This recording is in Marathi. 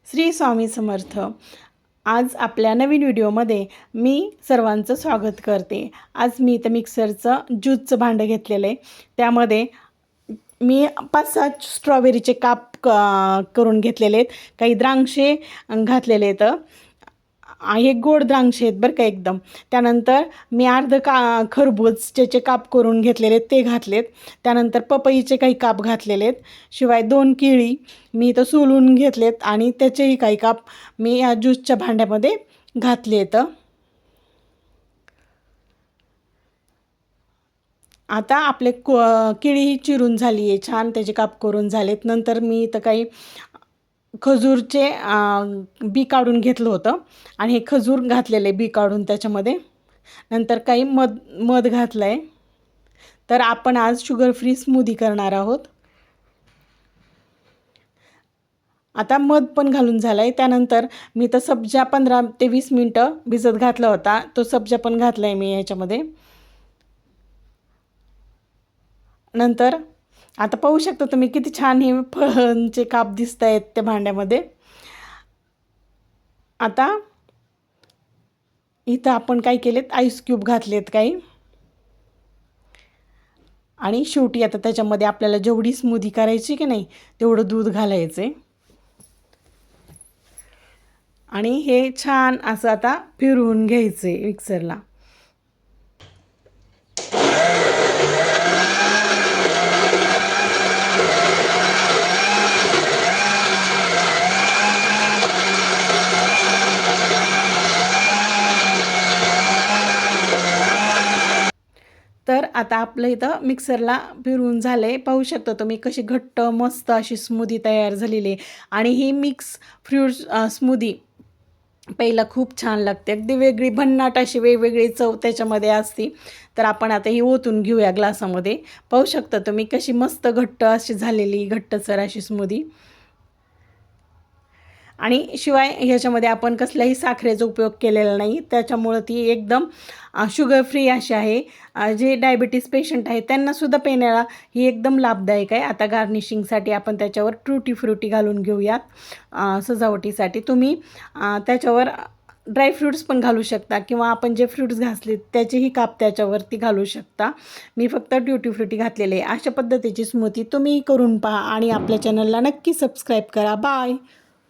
श्री स्वामी समर्थ। आज आपल्या नवीन व्हिडिओमध्ये मी सर्वांचं स्वागत करते। आज मी इथं मिक्सरचं ज्यूसचं भांडं घेतलेलं आहे। त्यामध्ये मी 5-6 स्ट्रॉबेरीचे काप करून घेतलेले आहेत। काही द्राक्षे घातलेले आहेत। हे गोड द्राक्षे आहेत बरं का एकदम। त्यानंतर मी खरबूजचे काप करून घेतलेले ते घातलेत। त्यानंतर पपईचे काही काप घातलेले आहेत। शिवाय 2 केळी मी इथं सोलून घेतलेत आणि त्याचेही काही काप मी या ज्यूसच्या भांड्यामध्ये घातले आहेत। आता आपले केळी चिरून झाली आहे, छान त्याचे काप करून झालेत। नंतर मी इथं काही खजूरचे बी काढून घेतलं होतं आणि हे खजूर घातलेले बी काढून त्याच्यामध्ये। नंतर काही मध घातलं आहे। तर आपण आज शुगर फ्री स्मूदी करणार आहोत। आता मध पण घालून झालं आहे। त्यानंतर मी तर सब्जा 15 ते 20 मिनटं भिजत घातला होता, तो सब्जा पण घातला आहे मी याच्यामध्ये। नंतर आता पाहू शकता तुम्ही किती छान हे फळांचे काप दिसत आहेत त्या भांड्यामध्ये। आता इथं आपण काय केलेत, आईस क्यूब घातलेत काही आणि शेवटी आता त्याच्यामध्ये आपल्याला जेवढी स्मूदी करायची की नाही तेवढं दूध घालायचं आहे आणि हे छान असं आता फिरवून घ्यायचं आहे मिक्सरला। तर आता आपलं इथं मिक्सरला फिरवून झालं आहे। पाहू शकता तुम्ही कशी घट्ट मस्त अशी स्मूदी तयार झालेली आहे आणि ही मिक्स फ्रूट्स स्मूदी पहिला खूप छान लागते, अगदी वेगळी भन्नाट अशी वेगवेगळी चव त्याच्यामध्ये असते। तर आपण आता ही ओतून घेऊया ग्लासामध्ये। पाहू शकता तुम्ही कशी मस्त घट्ट अशी झालेली घट्टसर अशी स्मूदी। आणि शिवाय ह्याच्यामध्ये आपण कसल्याही साखरेचा उपयोग केलेला नाही, त्याच्यामुळं ती एकदम शुगर फ्री अशी आहे। जे डायबिटीज पेशंट आहेत त्यांनासुद्धा पिण्याला ही एकदम लाभदायक आहे। आता गार्निशिंगसाठी आपण त्याच्यावर टूटी फ्रुटी घालून घेऊयात सजावटीसाठी। तुम्ही त्याच्यावर ड्रायफ्रूट्स पण घालू शकता किंवा आपण जे फ्रूट्स घातले त्याचेही काप त्याच्यावरती घालू शकता। मी फक्त ट्यूटी फ्रुटी घातलेले आहे। अशा पद्धतीची स्मूदी तुम्ही करून पहा आणि आपल्या चॅनलला नक्की सबस्क्राईब करा। बाय।